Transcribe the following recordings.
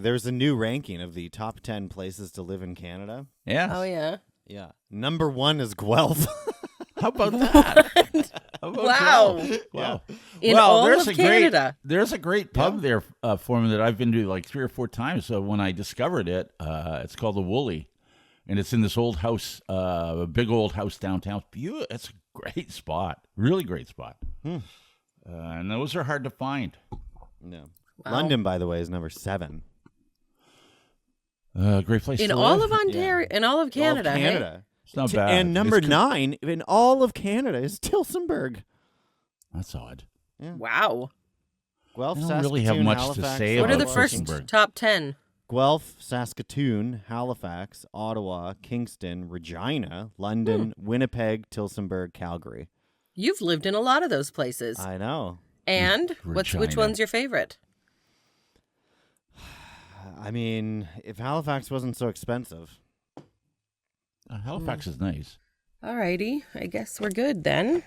There's a new ranking of the top 10 places to live in Canada. Yes. Oh, yeah. Yeah. Number 1 is Guelph. How about that? How about Wow. that? Wow. In well, all there's of a Canada. There's a great pub there, Forman, that I've been to like 3 or 4 times. So when I discovered it, it's called the Woolly, and it's in this old house, a big old house downtown. It's a great spot, really great spot. And those are hard to find. No. Wow. London, by the way, is number 7. Great place In to all live. of Ontario, in all of Canada. All of Canada. It's not bad. And number It's 9 in all of Canada is Tillsonburg. That's odd. Hey? Wow. Guelph, I don't really have Saskatoon, much to Halifax, say What are about the first Tillsonburg. top 10? Guelph, Saskatoon, Halifax, Ottawa, Kingston, Regina, London, Winnipeg, Tillsonburg, Calgary. You've lived in a lot of those places. I know. And which Regina. one's your favorite? I mean, if Halifax wasn't so expensive. Halifax is nice. Alrighty. I guess we're good then.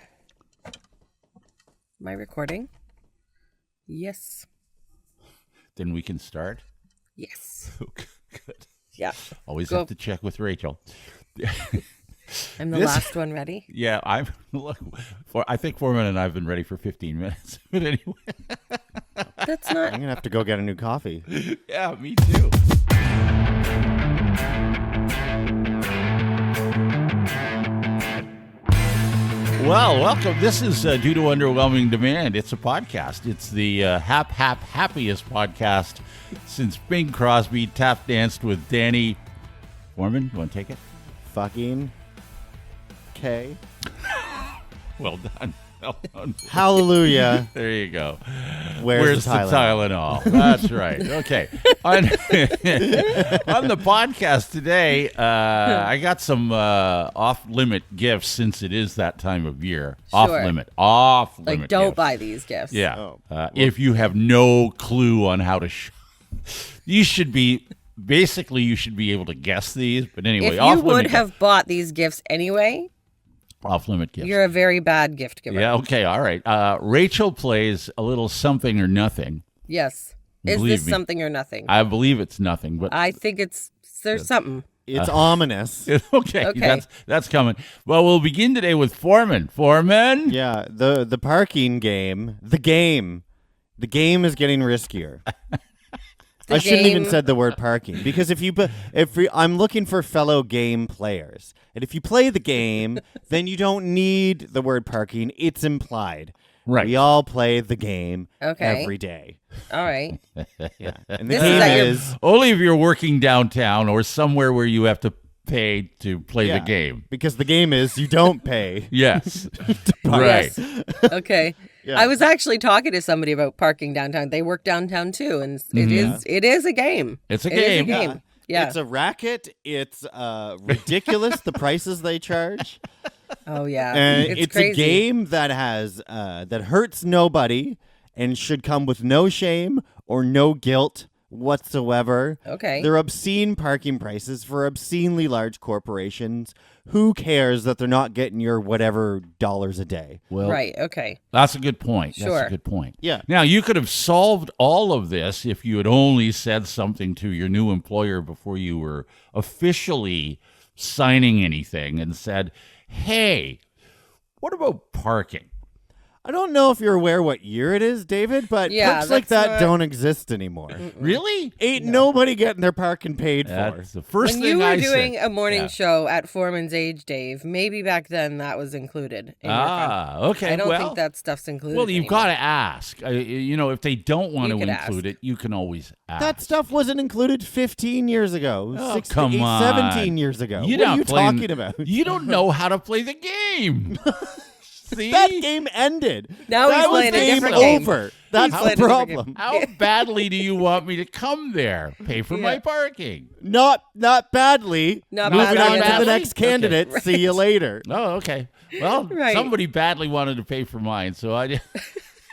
Am I recording? Yes. Then we can start. Yes. Good. Yeah. Always Go. have to check with Rachel. I'm the This- last one ready. Yeah, I think Forman and I have been ready for 15 minutes. But anyway, That's I'm not. going to have to go get a new coffee. yeah, me too. Well, welcome. This is due to underwhelming demand. It's a podcast. It's the happiest podcast since Bing Crosby tap danced with Danny. Forman, you want to take it? Fucking K. Well done. Well done. Hallelujah. There you go. Where's the Tylenol? That's right. Okay. On the podcast today, I got some off-limit gifts since it is that time of year. Sure. Off-limit Like, don't gifts. buy these gifts. Yeah. Oh. If you have no clue on how to you should be able to guess these. But anyway, If you off-limit would gifts. have bought these gifts anyway, Off-limit gifts. you're a very bad gift giver. Yeah, okay, all right. Rachel plays a little something or nothing. Yes. Is Believe this me. something or nothing? I believe it's nothing, but I think there's something. It's ominous. okay, Okay. that's coming. Well, we'll begin today with Forman. Forman? Yeah, the parking game, the game is getting riskier. I shouldn't even game- said the word parking because I'm looking for fellow game players, and if you play the game, then you don't need the word parking. It's implied. Right. We all play the game Okay. every day. All right. Yeah, and the This is game at your- is Only if you're working downtown or somewhere where you have to pay to play yeah, the game. because the game is you don't pay. Yes. Right. Yes. Okay. Yeah. I was actually talking to somebody about parking downtown. They work downtown too, and it is a game. It's a It is game. a game. Yeah. It's a racket. It's ridiculous the prices they charge. Oh yeah. And it's crazy. a game that has that hurts nobody and should come with no shame or no guilt whatsoever. Okay. They're obscene parking prices for obscenely large corporations. Who cares that they're not getting your whatever dollars a day? Well, Right. Okay. that's a good point. That's Sure. a good point. Yeah. Now, you could have solved all of this if you had only said something to your new employer before you were officially signing anything and said, hey, what about parking? I don't know if you're aware what year it is, David, but Yeah, perks like that's that not- don't exist anymore. Really? Ain't nobody getting their parking paid for. That's the first When thing you were I doing said. a morning Yeah. show at Forman's Age, Dave, maybe back then that was included. In your Ah, okay. I don't well, think that stuff's included. well, you've anymore. got to ask. If they don't want You to could include ask. it, you can always ask. That stuff wasn't included 15 years ago, Oh, 16, come on. 17 years ago. You're What are not you playing- talking about? You don't know how to play the game. See? That game ended. Now that he's was playing a game different game. over. That's playing the a different game. problem. How badly do you want me to come there? Pay for my parking. Not badly. Not Moving badly. on to Badly? the next candidate. Okay. See you later. Oh, okay. Well, Right. somebody badly wanted to pay for mine, so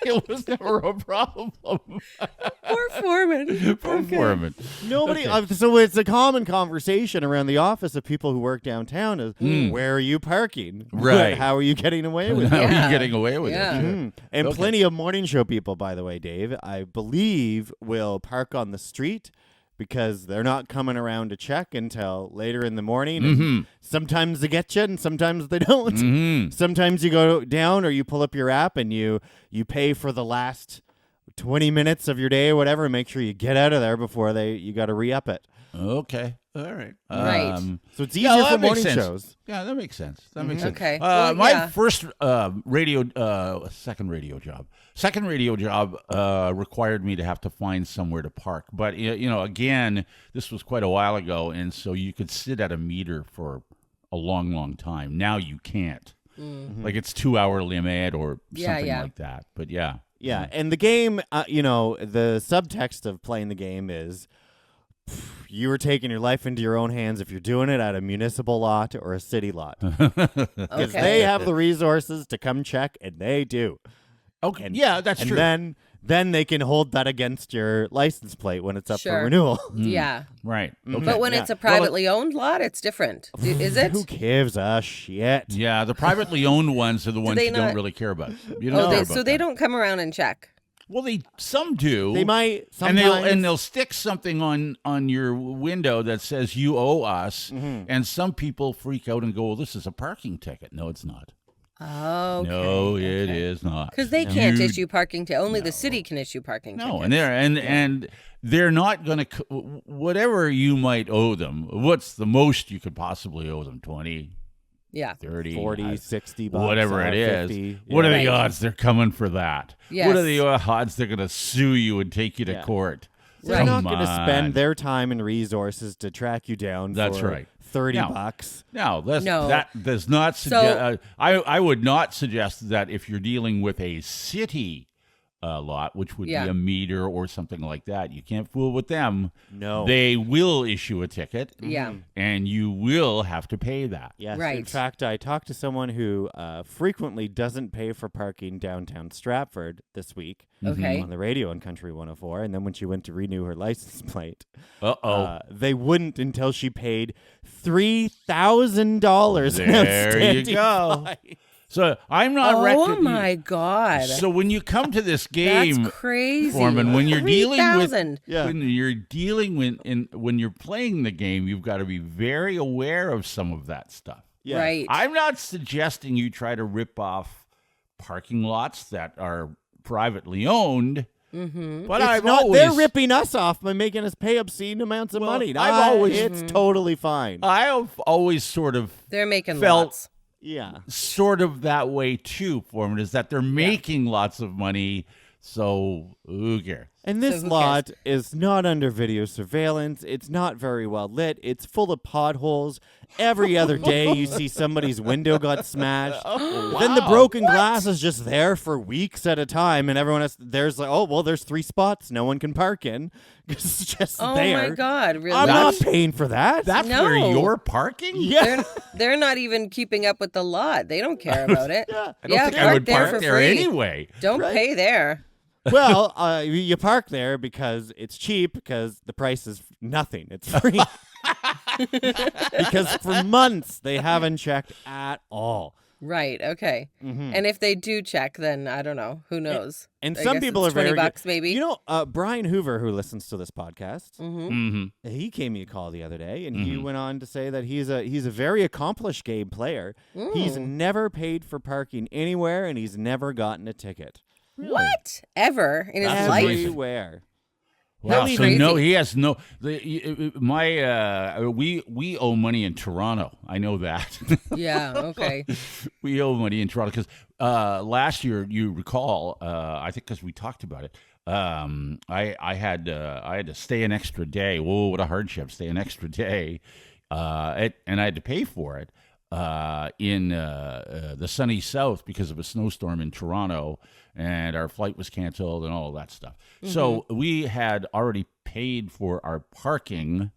it was never a problem. Poor Forman. For Foreman. Nobody. Okay. So it's a common conversation around the office of people who work downtown is, where are you parking? Right. How are you getting away with How it? are Yeah. you getting away with Yeah. it? Mm. And plenty of morning show people, by the way, Dave, I believe will park on the street because they're not coming around to check until later in the morning. And sometimes they get you and sometimes they don't. Sometimes you go down or you pull up your app and you pay for the last 20 minutes of your day or whatever and make sure you get out of there before you got to re-up it. Okay. All right. Right. So it's easier for morning sense. shows. Yeah, that makes sense. That makes sense. Okay. My first second radio job required me to have to find somewhere to park. But, again, this was quite a while ago, and so you could sit at a meter for a long, long time. Now you can't. Like it's 2-hour limit or something like that. But, yeah. Yeah, and the game, the subtext of playing the game is you are taking your life into your own hands if you're doing it at a municipal lot or a city lot. Because they have the resources to come check, and they do. Okay, that's true. And then they can hold that against your license plate when it's up for renewal. Yeah. Right. Okay. But when it's a privately owned lot, it's different. Is it? Who gives a shit? Yeah, the privately owned ones are the ones you don't really care about. You don't care about so they don't come around and check. Well, some do. They might sometimes. And they'll stick something on your window that says you owe us, and some people freak out and go, well, this is a parking ticket. No, it's not. Oh, no, it is not. Because they can't issue parking tickets. Only the city can issue parking tickets. No, and they're not going to whatever you might owe them. What's the most you could possibly owe them? 20, 30, 40, 60 bucks, whatever it is. 50. What are the odds they're coming for that? Yes. What are the odds they're going to sue you and take you to court? They're not going to spend their time and resources to track you down. That's for right. $30. No, that does not suggest. I would not suggest that if you're dealing with a city lot, which would be a meter or something like that, you can't fool with them. No, they will issue a ticket. Yeah, and you will have to pay that. Yes, right. In fact, I talked to someone who frequently doesn't pay for parking downtown Stratford this week. Okay. On the radio on Country 104, and then when she went to renew her license plate, they wouldn't until she paid $3,000. There you go. So I'm not. Oh my God! So when you come to this game, that's crazy. Forman, when you're dealing with, when you're playing the game, you've got to be very aware of some of that stuff. Yeah. Right. I'm not suggesting you try to rip off parking lots that are privately owned. But they're ripping us off by making us pay obscene amounts of money. It's totally fine. I've always sort of they're making felt lots. Yeah, sort of that way too, Forman, is that they're making lots of money, so who cares? And this lot is not under video surveillance. It's not very well lit. It's full of potholes. Every other day you see somebody's window got smashed. Then the broken glass is just there for weeks at a time, and everyone there's 3 spots no one can park in. It's just there. Oh my God, really? I'm not paying for that. That's where you're parking? Yeah. They're not even keeping up with the lot. They don't care about it. I don't think I would park there anyway. Don't pay there. Well, you park there because it's cheap, because the price is nothing. It's free. Because for months they haven't checked at all. Right. Okay. And if they do check, then I don't know. Who knows? And some people are $20 very maybe. You know, Brian Hoover, who listens to this podcast, he gave me a call the other day, and he went on to say that he's a very accomplished game player. He's never paid for parking anywhere, and he's never gotten a ticket. Really? What? Ever in his life? Everywhere. Wow. So crazy. no, he has no. We owe money in Toronto. I know that. Yeah. Okay. We owe money in Toronto because last year, you recall, I think because we talked about it. I had to stay an extra day. Whoa, what a hardship! Stay an extra day, and I had to pay for it in the sunny south because of a snowstorm in Toronto. And our flight was canceled and all of that stuff. So we had already paid for our parking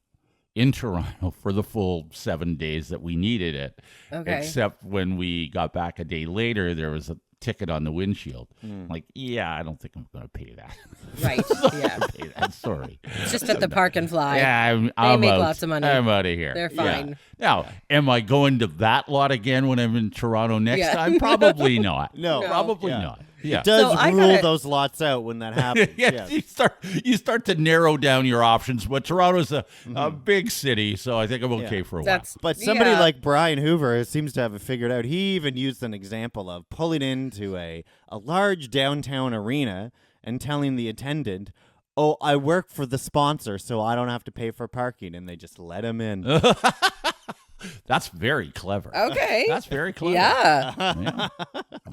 in Toronto for the full 7 days that we needed it. Okay. Except when we got back a day later, there was a ticket on the windshield. Like, I don't think I'm going to pay that. Right. Yeah. Pay that. Sorry. Just at the park and fly. Yeah, they make out. lots of money. I'm out of here. They're fine. Yeah. Now, am I going to that lot again when I'm in Toronto next time? Probably not. No. Probably not. Yeah. It does So I rule gotta- those lots out when that happens. Yes, yes. you start to narrow down your options, but Toronto's a big city, so I think I'm okay for a while. But somebody Yeah. like Brian Hoover seems to have it figured out. He even used an example of pulling into a large downtown arena and telling the attendant, "Oh, I work for the sponsor, so I don't have to pay for parking," and they just let him in. That's very clever. Okay. That's very clever. Yeah. Yeah.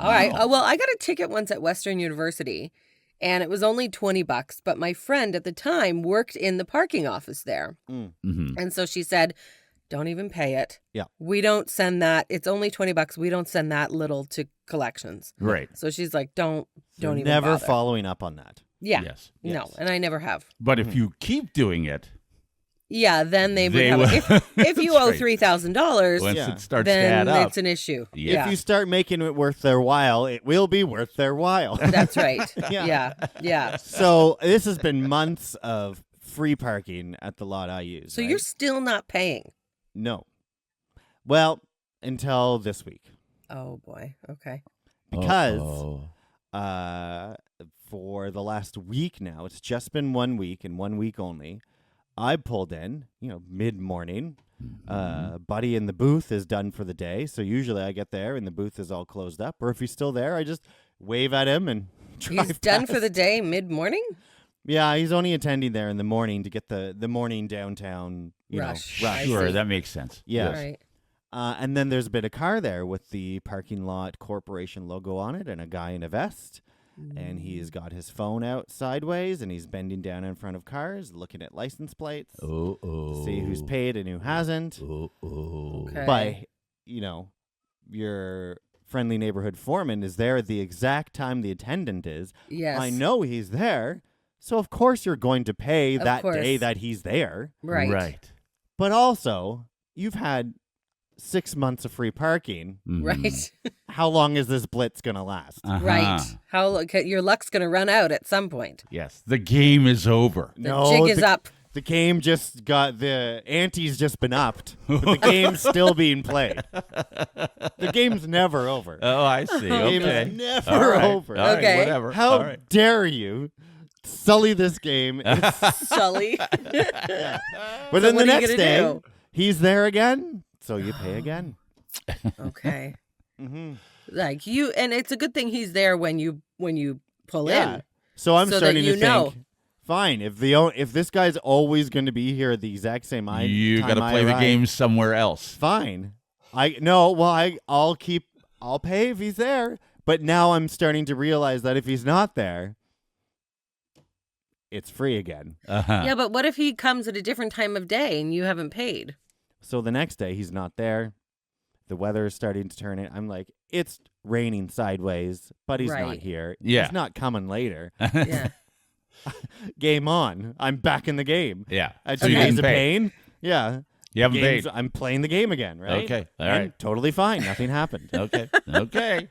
All right. Well, I got a ticket once at Western University, and it was only $20, but my friend at the time worked in the parking office there. Mhm. And so she said, don't even pay it. Yeah. We don't send that. It's only $20. We don't send that little to collections. Right. So she's like, don't even never bother. following up on that. Yeah. Yes. No, Yes. and I never have. But if you keep doing it, Yeah, then they would They have will- if you owe That's right. $3,000, once Yeah. it starts to then add up, it's an issue. Yeah. If you start making it worth their while, it will be worth their while. That's right. Yeah. Yeah. So this has been months of free parking at the lot I use. So right? you're still not paying. No. Well, until this week. Oh boy. Okay. Because Uh-oh. for the last week now, it's just been 1 week and 1 week only, I pulled in, mid-morning. Buddy in the booth is done for the day, so usually I get there and the booth is all closed up. Or if he's still there, I just wave at him and drive He's done for past. the day mid-morning? Yeah, he's only attending there in the morning to get the morning downtown, Rush. rush. I Sure, see. that makes sense. Yeah. Yes. Right. And then there's been a car there with the parking lot corporation logo on it and a guy in a vest. And he's got his phone out sideways and he's bending down in front of cars, looking at license plates to see who's paid and who hasn't. Okay. But, your friendly neighborhood foreman is there at the exact time the attendant is. Yes. I know he's there. So, of course, you're going to pay Of that course. day that he's there. Right. Right. But also, you've had 6 months of free parking. Mhm. Right. How long is this blitz going to last? Uh-huh. Right. Your luck's going to run out at some point. Yes. The game is over. The jig is up. The game just the ante's just been upped, but the game's still being played. The game's never over. Oh, I see. The game Okay. is never All right. over. All right, Okay. whatever. How All right. dare you sully this game? It's- Sully. but then what the are you next gonna day, do? he's there again, so you pay again. Okay. Mm-hmm. Like and it's a good thing he's there when you pull Yeah. in. So I'm So that starting you to know. think, fine, if this guy's always going to be here at the exact same time You got to I play the arrive, game somewhere else. Fine. I'll pay if he's there. But now I'm starting to realize that if he's not there, it's free again. Uh-huh. Yeah, but what if he comes at a different time of day and you haven't paid? So the next day he's not there. The weather is starting to turn it. I'm like, it's raining sideways, but he's not Right. here. Yeah. He's not coming later. Yeah. Game on. I'm back in the game. Yeah. At So 2 you days didn't of pay. pain. Yeah. You haven't Games- paid. I'm playing the game again, right? Okay. All And right. totally fine. Nothing happened. Okay. Okay.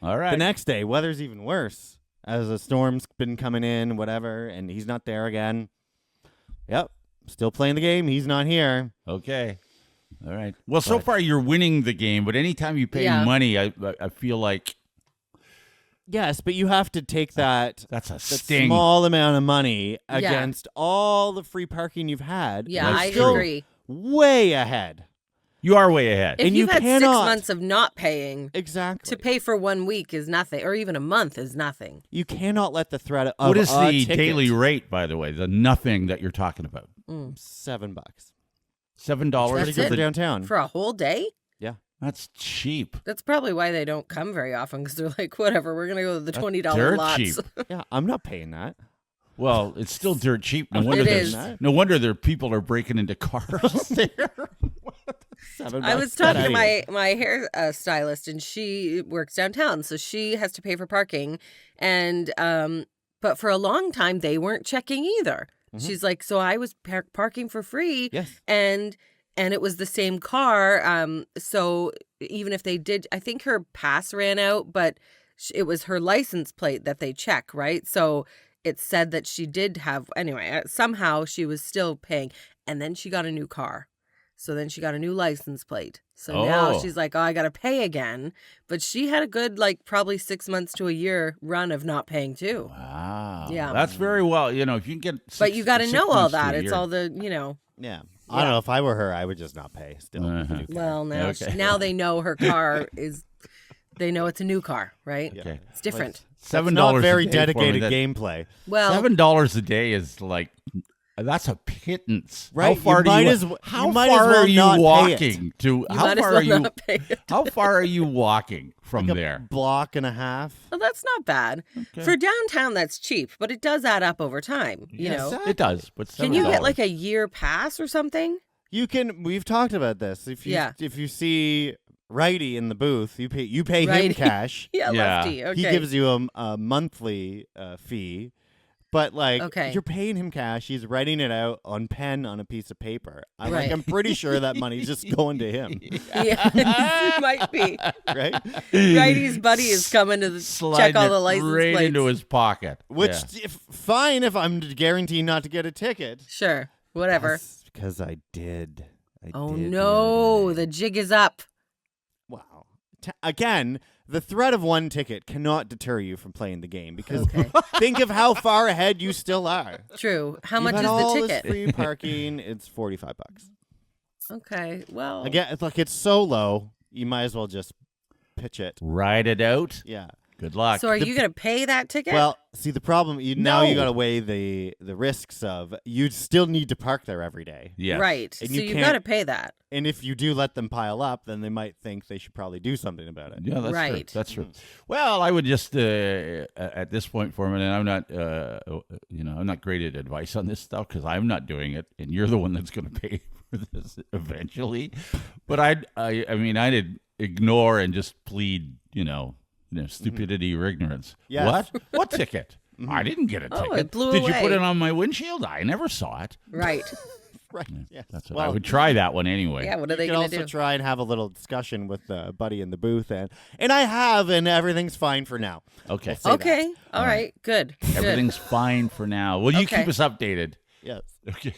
All right. The next day, weather's even worse. As a storm's been coming in, whatever, and he's not there again. Yep. Still playing the game. He's not here. Okay. All right. Well, so But- far you're winning the game, but anytime you pay Yeah. money, I feel like Yes, but you have to take that that's a that sting. small amount of money against all the free parking you've had. Yeah, You're I still agree. way ahead. You are way ahead. If And you've you had 6 cannot- months of not paying, Exactly. to pay for 1 week is nothing, or even a month is nothing. You cannot let the threat of What is a the ticket- daily rate, by the way? The nothing that you're talking about. $7. $7 Pretty That's good it. for downtown. For a whole day? That's cheap. That's probably why they don't come very often, because they're like, whatever, we're going to go to the $20 dirt lots. cheap. Yeah, I'm not paying that. Well, it's still dirt cheap. No It wonder is. there's no wonder there people are breaking into cars there. $7. I was Get talking outta to here. my hair stylist, and she works downtown, so she has to pay for parking. And but for a long time, they weren't checking either. Mhm. She's like, so I was parking for free, Yes. and it was the same car. So even if they did, I think her pass ran out, but it was her license plate that they check, right? So it said that she did have, anyway, somehow she was still paying, and then she got a new car. So then she got a new license plate. So now Oh. she's like, oh, I got to pay again. But she had a good, like, probably 6 months to a year run of not paying too. Wow. Yeah. That's very well. You know, if you can get But you got to 6 know all months to that. a It's year. all the, you know. Yeah. I don't know. If I were her, I would just not pay still. Uh-huh. Well, now Okay. now they know her car is, they know it's a new car, right? Okay. It's different. That's $7 not very a day for me. dedicated That- gameplay. Well, $7 a day is like that's a pittance. Right, How far you might do you? as w- how you might far as well are you not pay it. walking to? you How might as far well are you? not pay it. How far are you walking from Like a there? block and a half. Well, that's not bad. Okay. For downtown, that's cheap, but it does add up over time, you know. It does, but Can you get $7. like a year pass or something? You can. We've talked about this. If you see Righty in the booth, you pay him Righty. cash. Yeah, Yeah. lefty. Okay. He gives you a monthly fee, but like Okay. you're paying him cash. He's writing it out on pen on a piece of paper. Right. I'm pretty sure that money's just going to him, Yeah, it might be. right? Righty's buddy is coming to check Sliding all the it license right plates. into his pocket. Which Yeah. fine if I'm guaranteed not to get a ticket. Sure, whatever. Because I did. Oh did the no, other day. the jig is up. Wow. Again, the threat of one ticket cannot deter you from playing the game because Okay. think of how far ahead you still are. True. How You've much had is all the this ticket? free parking. It's $45. Okay. Well, Again, it's like it's so low. You might as well just pitch it. Ride it out. Yeah. Good luck. so are you going to pay that ticket? Well, see the problem. Now you No. got to weigh the risks of you still need to park there every day, Yes. right. And So you you've can't- got to pay that. and if you do let them pile up, then they might think they should probably do something about it. Yeah, that's Right. true. That's true. Well, I would just at this point, Forman, and I'm not, I'm not great at advice on this stuff because I'm not doing it, and you're the one that's going to pay for this eventually. But I'd ignore and just plead, stupidity or ignorance. Yes. What? What ticket? I didn't get a Oh, ticket. it blew Did you put away. it on my windshield? I never saw it. Right. Right. Yes. That's what well, I would try that one anyway. Yeah, what are they you can going to also do? try and have a little discussion with the buddy in the booth, and I have, and everything's fine for now. Okay. Say that. Okay. All right. Good. Good. Everything's fine for now. Will you Okay. keep us updated? Yes, Okay.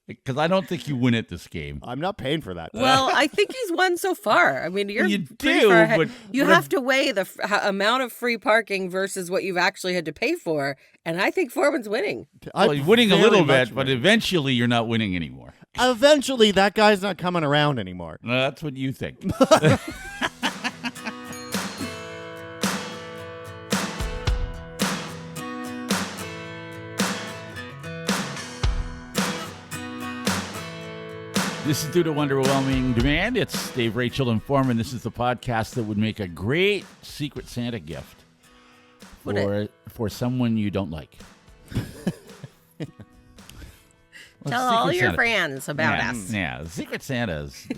Because I don't think you win at this game. I'm not paying for that. Well, I think he's won so far. I mean, you're You pretty do, far ahead. but You what have to weigh the amount of free parking versus what you've actually had to pay for, and I think Forman's winning. Well, you're winning a very little much bit, but winning. eventually you're not winning anymore. Eventually, that guy's not coming around anymore. That's what you think. This is due to Underwhelming Demand. It's Dave, Rachel, and Forman. This is the podcast that would make a great Secret Santa gift Would for someone you don't like. Tell all Secret your Santa. friends about yeah, us. Yeah, Secret Santas.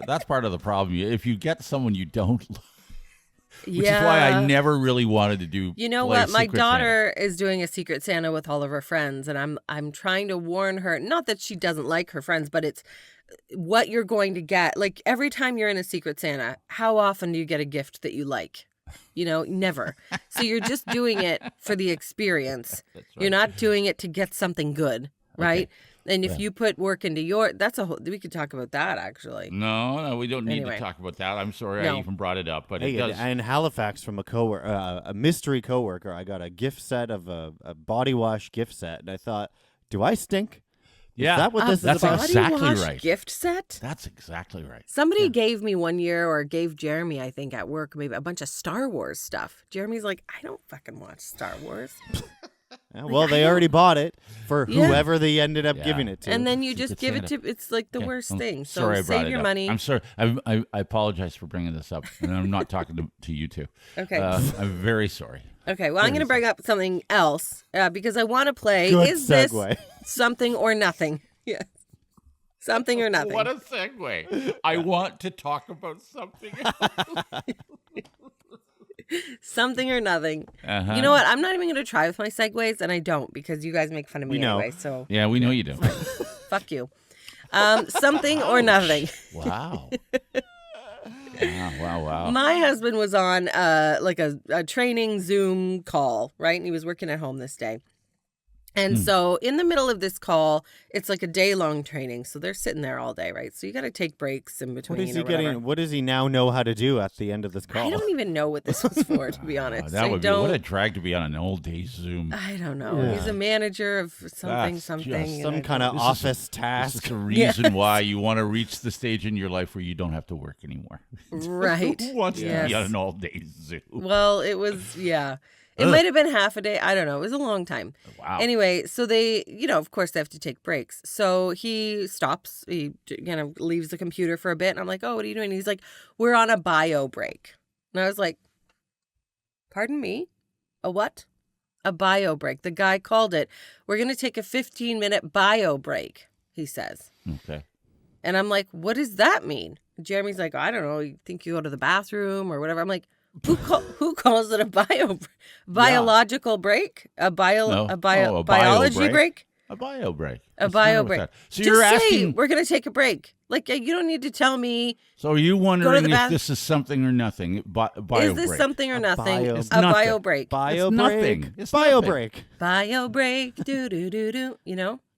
That's part of the problem. If you get someone you don't like, which is why I never really wanted to do. You know play what? My Secret daughter is doing a Secret Santa with all of her friends, and I'm trying to warn her. Not that she doesn't like her friends, but it's what you're going to get. Like every time you're in a Secret Santa, how often do you get a gift that you like? Never. So you're just doing it for the experience. That's right. You're not doing it to get something good, right? And if you put work into that's a whole, we could talk about that actually. No, we don't need Anyway. to talk about that. I'm sorry No. I even brought it up, but Hey, it does. in Halifax from a mystery coworker, I got a gift set of a body wash gift set, and I thought, do I stink? Yeah, Is that what this that's is about? Body exactly wash right. gift set? That's exactly right. Somebody gave me one year, or gave Jeremy, I think, at work, maybe a bunch of Star Wars stuff. Jeremy's like, I don't fucking watch Star Wars. Yeah, well, they already bought it for Yeah. whoever they ended up Yeah. giving it to. And then you just Secret give it Santa. to, it's like the Okay. worst I'm thing. So sorry I brought save it your up. money. I'm sorry. I apologize for bringing this up, and I'm not talking to you two. Okay. I'm very sorry. Okay, well, I'm going to bring up something else because I want to play. Good Is segue. this something or nothing? Yes. Something or nothing. What a segue. I want to talk about something else. Something or nothing. Uh-huh. You know what? I'm not even going to try with my segues, and I don't because you guys make fun of me We know. anyway. So Yeah, we know you do. fuck you. Something or nothing. Wow. Wow. My husband was on like a training Zoom call, right? And he was working at home this day. And so in the middle of this call, it's like a day-long training. So they're sitting there all day, right? So you got to take breaks in between. What is he getting? What does he now know how to do at the end of this call? I don't even know what this was for, to be honest. That would be what a drag to be on an old day Zoom. I don't know. Yeah. He's a manager of something. Just Some kind of office task. This is the reason why you want to reach the stage in your life where you don't have to work anymore. Right. Who wants to Yes. be on an all day Zoom? Well, it was, yeah. It might have been half a day. I don't know. It was a long time. Wow. Anyway, so they, of course they have to take breaks. So he stops. He kind of leaves the computer for a bit. And I'm like, oh, what are you doing? And he's like, we're on a bio break. And I was like, pardon me? A what? A bio break. The guy called it. We're going to take a 15-minute bio break, he says. Okay. And I'm like, what does that mean? Jeremy's like, I don't know. You think you go to the bathroom or whatever. I'm like, who calls it a biological break? Biology break? A bio break. A bio break. So Just you're say asking. we're going to take a break. Like, you don't need to tell me. So are you wondering bath- if this is something or nothing? Bio Is this break. something or nothing? bio- A It's nothing. bio break. Bio It's break. nothing. It's Bio nothing. break. Bio break. Do.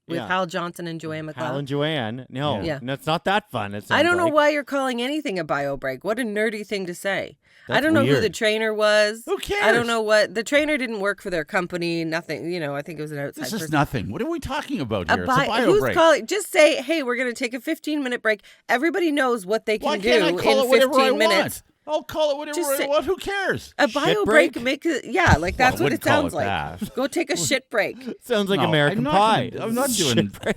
With Yeah. Hal Johnson and Joanne McLeod. Hal and Joanne. No, Yeah. no, it's not that fun. I don't know why you're calling anything a bio break. What a nerdy thing to say. I That's don't know who weird. the trainer was. Who cares? I don't know what the trainer didn't work for their company. Nothing. I think it was an outside This person. is nothing. What are we talking about here? It's a bio Who's break. calling? Just say, hey, we're going to take a 15-minute break. Everybody knows what they can Why do can't I call in it whatever 15 I minutes. want? I'll call it whatever Just I say- want. Who cares? A bio break break? makes it, yeah, like that's Well, I what it wouldn't call sounds it like. that. Go take a shit break. Sounds like No, American I'm not Pie. gonna- I'm not doing- Shit break.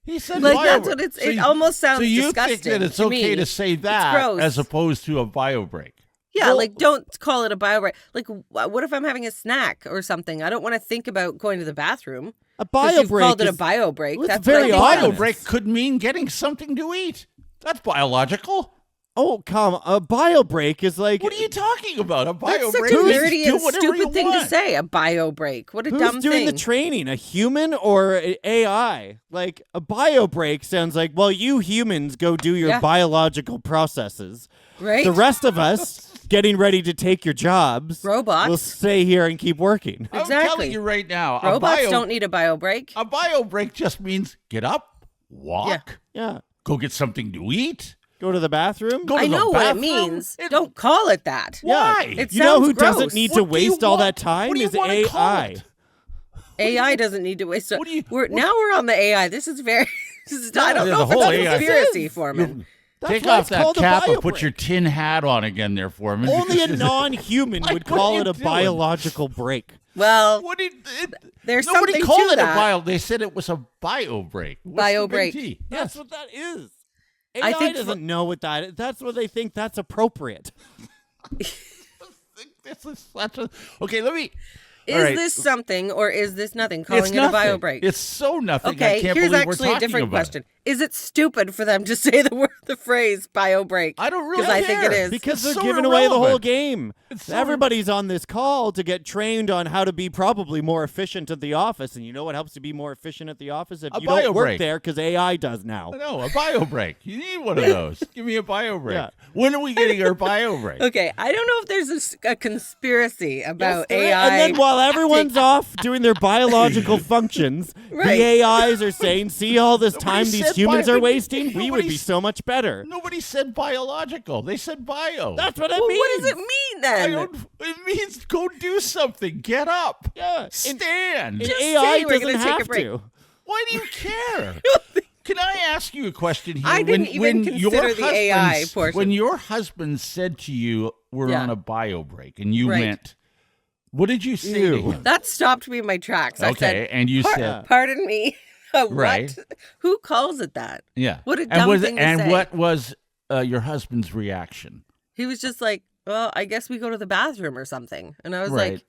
He said Like bio that's break. what it's. So It you- almost sounds So you disgusting. think that it's to okay me. to say It's that gross. as opposed to a bio break? Yeah, Well- like don't call it a bio break. Like, what if I'm having a snack or something? I don't want to think about going to the bathroom. A 'Cause bio you've break. called it a is- bio break. Well, it's That's very what I think odd. Bio of. break could mean getting something to eat. That's biological. Oh, come. A bio break is like. What are you talking about? A bio That's such break a is nerdy do and whatever you stupid thing to want. say. A bio break. What a Who's dumb doing thing. the training? A human or a AI? Like a bio break sounds like, well, you humans go do your Yeah. biological processes. Right? The rest of us getting ready to take your jobs. Robots. Will stay here and keep working. I'm Exactly. telling you right now, Robots don't need a bio break. A bio break just means get up, walk, Yeah. go get something to eat, Go to the bathroom. go to I the know what it bathroom. means. Don't call it that. Why? It You know sounds who gross. doesn't need to What do you waste all want? that time What do you is wanna call AI. it? AI doesn't need to waste. What do you- Now we're on the AI. This is very. I don't there's know a if it's whole a AI conspiracy, Foreman. That's Take why off it's that called a cap bio and put break. your tin hat on again there, Foreman. Only a because- non-human Like, would what are call you it a doing? biological break. Well, What did there's nobody something called to it that. a bio? They said it was a bio break. What's Bio the big break. T? That's Yes. what that is. I AI think doesn't know what that is. That's what they think that's appropriate. This is such a okay. Let me. Is all right. this something or is this nothing? Calling It's it a bio nothing. break. It's so nothing. Okay, I can't here's believe we're actually a talking different about question. It. Is it stupid for them to say the phrase bio break? I don't really Because I think it care. is. Because It's they're so giving away the whole irrelevant. game. It's so Everybody's on this call to get trained on how to be probably more efficient at the office. And you know what helps you be more efficient at the office? If A you don't bio work break. there, because AI does now. No, a bio break. You need one of those. Give me a bio break. Yeah. When are we getting our bio break? Okay, I don't know if there's a conspiracy about Yes, there is. AI. And then while everyone's off doing their biological functions, Right. the AIs are saying, see all this Nobody time these said humans bio- are wasting? We would nobody be s- so much better. Nobody said biological. They said bio. That's what it Well, means. what does it mean I then? don't, it means go do something. Get up. Yeah. Stand. And Just AI say we're gonna doesn't take a have break. to. Why do you care? Can I ask you a question here? I didn't even consider the AI portion. When your husband said to you, we're Yeah. on a bio break, and you Right. went, what did you say to Ew. him? That stopped me in my tracks. I Okay, said, and you said, pardon me. What? Right. Who calls it that? yeah. What a and dumb was, thing to And say. what was your husband's reaction? He was just like, well, I guess we go to the bathroom or something. And I was Right. like,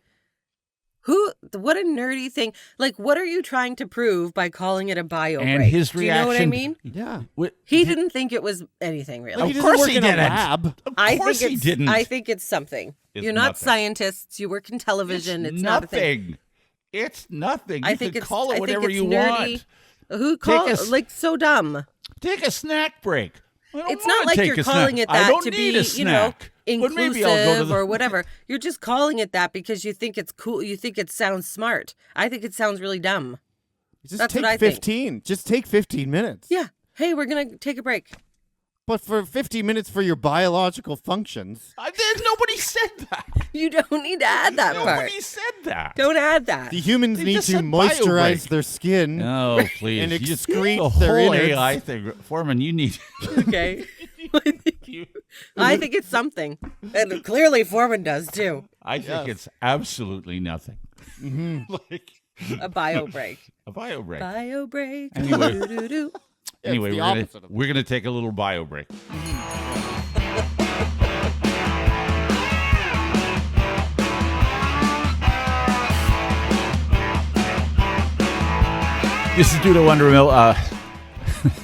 what a nerdy thing. Like, what are you trying to prove by calling it a bio And break? his Do you know what I reaction- mean? Yeah. He didn't think it was anything really. Like, Of he course doesn't work he in a didn't. lab. Of I course think he it's, didn't. I think it's something. It's You're not nothing. scientists. You work in television. It's not a thing. nothing. It's nothing. I You think can it's call I it think whatever it's you nerdy. want. Who Take calls a- like so dumb? Take a snack break. It's not like you're calling it that to be, inclusive or whatever. You're just calling it that because you think it's cool. You think it sounds smart. I think it sounds really dumb. That's what I think. Just take 15 minutes. Yeah. Hey, we're going to take a break. But for 15 minutes for your biological functions. Nobody said that. You don't need to add that part. Nobody said that. Don't add that. The humans need to moisturize their skin. No, please. And You excrete the their whole innards. AI thing. Foreman, you need... Okay. I think it's something. And clearly Forman does too. I think it's absolutely nothing. Like A bio break. a bio break. Bio break. Anyway. Do-do-do. Anyway, the we're opposite of going to take a little bio break. This is due to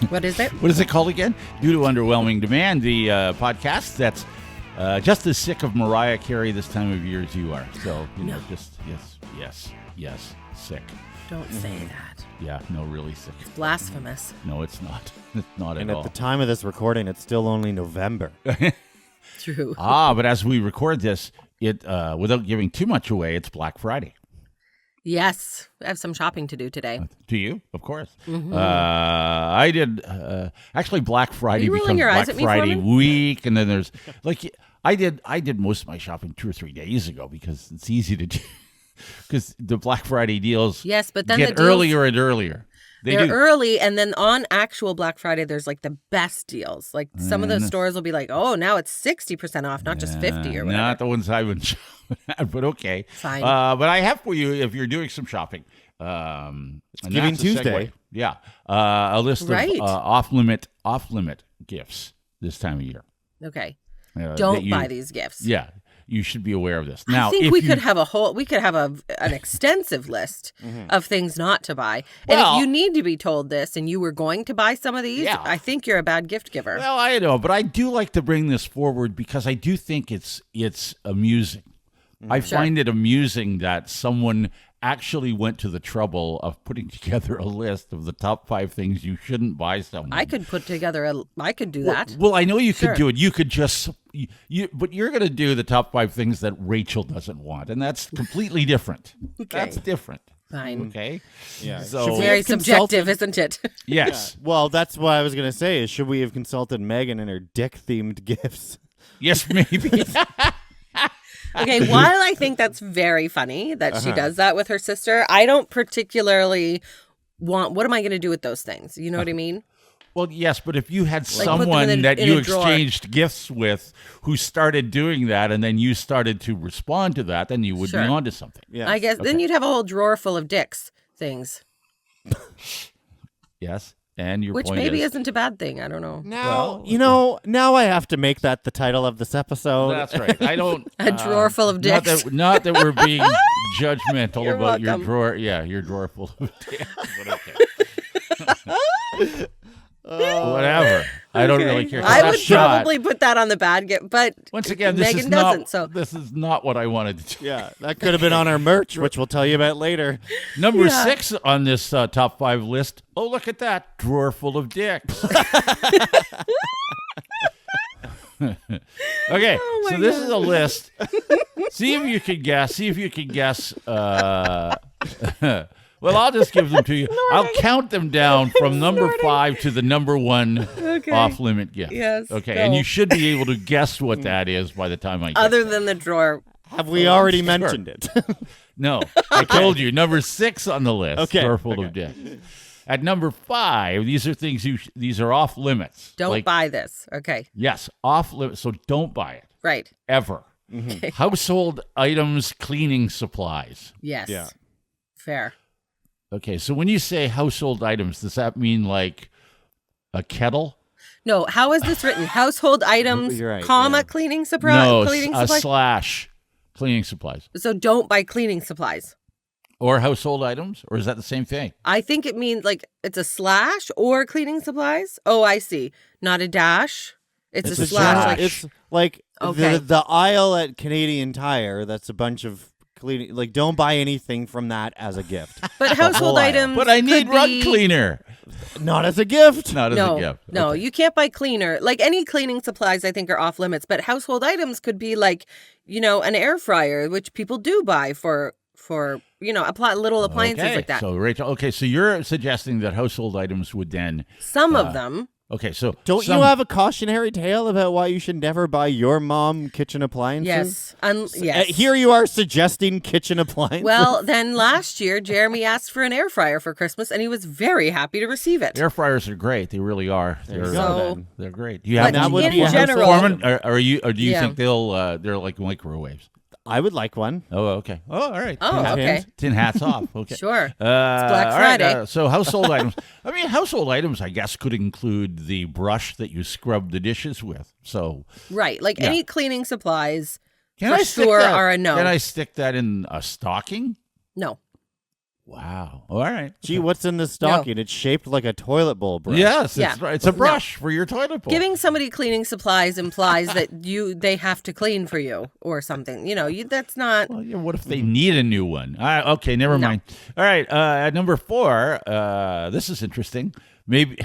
What is it? what is it called again? Due to Underwhelming Demand, the podcast that's just as sick of Mariah Carey this time of year as you are. So, just yes, sick. Don't say that. Yeah, no, really sick. It's blasphemous. No, it's not. It's not And at at all. the time of this recording, it's still only November. True. But as we record this, it without giving too much away, it's Black Friday. Yes. I have some shopping to do today. To you, of course. I did. Actually, Black Friday rolling becomes your eyes Black at me, Friday Forman? week, and then there's I did most of my shopping 2 or 3 days ago because it's easy to do. Because the Black Friday deals Yes, but then get the deals, earlier and earlier. They're do. early, and then on actual Black Friday, there's like the best deals. Like some of those stores will be like, oh, now it's 60% off, not just 50 or whatever. Not the ones I've been shopping at, but okay. Fine. But I have for you, if you're doing some shopping. It's Giving Tuesday. Yeah. A list Right. of off-limit gifts this time of year. Okay. that Don't you- buy these gifts. Yeah. You should be aware of this. Now, I think if we you- could have an extensive list of things not to buy. And Well- if you need to be told this and you were going to buy some of these, Yeah. I think you're a bad gift giver. Well, I know, but I do like to bring this forward because I do think it's amusing. I Sure. find it amusing that someone actually went to the trouble of putting together a list of the top 5 things you shouldn't buy someone. I could put together I could do that. Well, I know you Sure. could do it. You could just but you're going to do the top 5 things that Rachel doesn't want, and that's completely different. Okay. That's different. Fine. Okay. Yeah. So- Should we Very have consulted- subjective, isn't it? Yes. Well, that's what I was going to say is should we have consulted Megan and her dick-themed gifts? Yes, maybe. Okay, while I think that's very funny that she does that with her sister, I don't particularly what am I going to do with those things? You know what I mean? Well, yes, but if you had Like, put them someone in a- that in you a drawer. exchanged gifts with who started doing that and then you started to respond to that, then you would Sure. be onto something. Yeah. I guess then you'd have a whole drawer full of dicks things, Yes. And your which point maybe is, isn't a bad thing. I don't know. Now, now I have to make that the title of this episode. that's right. I don't A drawer full of not dicks. that we're being judgmental You're about welcome. your drawer. Yeah, your drawer full of dicks. But okay. Whatever. I don't really care. 'cause I that would shot- probably put that on the bad gift, but Once again, this Megan is doesn't. not. So This is not what I wanted to do. Yeah, that could have been on our merch, which we'll tell you about later. Number Yeah. 6 on this top 5 list. Oh, look at that drawer full of dicks. Okay, Oh so this is a list. See if you can guess. Well, I'll just give them to you. I'll count them down from number 5 to the number 1 Okay. off-limit gift. Yes, Okay, go. and you should be able to guess what that is by the time I get other than the drawer, Have we already mentioned it? No, I told you. Number 6 on the list. Okay, Drawer full of dicks. At number 5, these are things these are off limits. don't Like, buy this. Okay, Yes, off limits. So don't buy it right. ever. Household items, cleaning supplies. Yes. Yeah. Fair. Okay, so when you say household items, does that mean like a kettle? No, how is this written? Household items, You're right, comma, yeah. cleaning supplies. No, cleaning a supplies. slash cleaning supplies. So don't buy cleaning supplies. Or household items? Or is that the same thing? I think it means like it's a slash or cleaning supplies. Oh, I see. Not a dash. It's a slash. Like, It's like Okay. the aisle at Canadian Tire. That's a bunch of cleaning. Like, don't buy anything from that as a gift. But household items. But I need could rug be- cleaner. Not as a gift. Not as a gift. No, Okay. you can't buy cleaner. Like any cleaning supplies, I think are off limits. But household items could be like, an air fryer, which people do buy for little appliances like that. So Rachel, so you're suggesting that household items would then Some of them. Okay, so Don't you have a cautionary tale about why you should never buy your mom kitchen appliances? Yes. Yes. Here you are suggesting kitchen appliances. Well, then last year, Jeremy asked for an air fryer for Christmas, and he was very happy to receive it. Air fryers are great. They really are. There you They're, go, So- then. they're great. Do you have But one? would in be a general, Forman, or do you Yeah. think they're like microwaves? I would like one. Oh, okay. Oh, all right. Oh, okay. Tin hats off. Okay. Sure. It's Black Friday. So household items. I mean, household items, I guess, could include the brush that you scrub the dishes with. So Right. Like Yeah. any cleaning supplies can for I stick sure that, are a no. Can I stick that in a stocking? No. Wow. All right. Gee, what's in this stocking? It's shaped like a toilet bowl brush. Yes, Yeah. it's a brush for your toilet bowl. Giving somebody cleaning supplies implies that they have to clean for you or something. That's not. Well, yeah, what if they need a new one? Okay, never mind. All right, at number 4, this is interesting. Maybe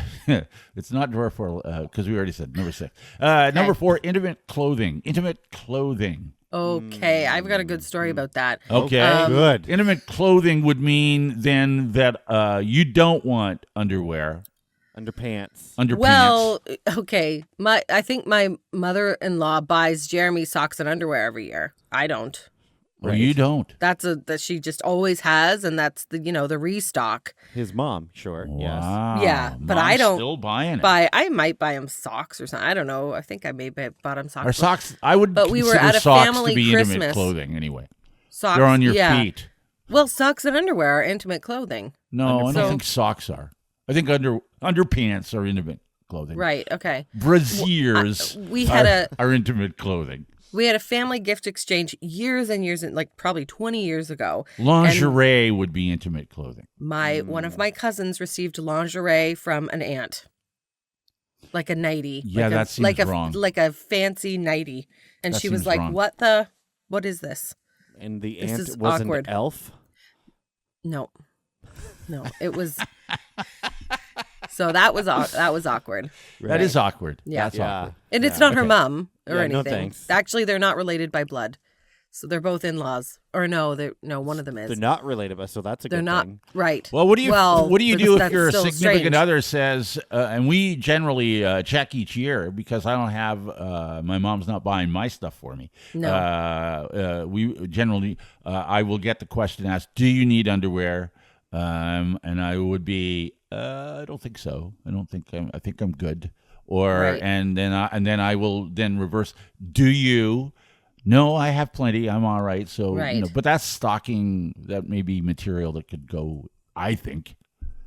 it's not number 4 because we already said number 6. Number 4, intimate clothing. Intimate clothing. Okay, I've got a good story about that. Okay, Good. Intimate clothing would mean then that you don't want underwear, Underpants. underpants. Well, okay. I think my mother-in-law buys Jeremy socks and underwear every year. I don't. Well, you don't. That she just always has, and that's the restock. His mom, sure. Yes. Wow. Yeah, but I Mom's don't still buying it. I might buy him socks or something. I don't know. I think I maybe bought him socks. Our socks, I would But we were consider at a socks family to be intimate Christmas. clothing anyway. Socks. They're on your yeah. feet. Well, socks and underwear are intimate clothing. No, I don't So- think socks are. I think underpants are intimate clothing. Right. Okay. Brassiers we had are intimate clothing. We had a family gift exchange years and years, like probably 20 years ago. Lingerie would be intimate clothing. One of my cousins received lingerie from an aunt, like a nightie. Yeah, that seems wrong. Like a fancy nightie, and That she was seems like, wrong. What is this?" And the This aunt is was awkward. an elf. No, it was. So that was awkward, That is awkward. Yeah. That's awkward. and it's not her Okay. mom or Yeah, anything. no thanks. Actually, they're not related by blood, so they're both in-laws. Or no, one of them is. They're not related, but so that's a They're good if thing. right. Well, what do you do if that's your still significant strange. other says, and we generally check each year because I don't have, my mom's not buying my stuff for me. No. We generally, I will get the question asked, do you need underwear? And I would be, I don't think so. I think I'm good. Or, Right. and then I will then reverse, do you? No, I have plenty. I'm all right. So, Right. but that's stocking. That may be material that could go, I think.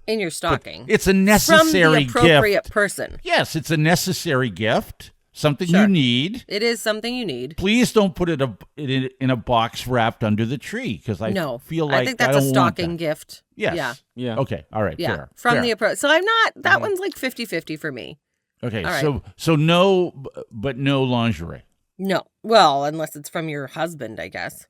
In your stocking. It's a From necessary the appropriate gift. person. Yes, it's a necessary gift. Something Sure. you need. It is something you need. Please don't put it in a box wrapped under the tree because I No. feel like I think that's I a don't stocking want that. gift. Yes. Yeah. Yeah. Okay. All right. Yeah. Fair. From Fair. the approach. So I'm not, that one's like 50-50 for me. Okay. All right. So no, but no lingerie. No. Well, unless it's from your husband, I guess.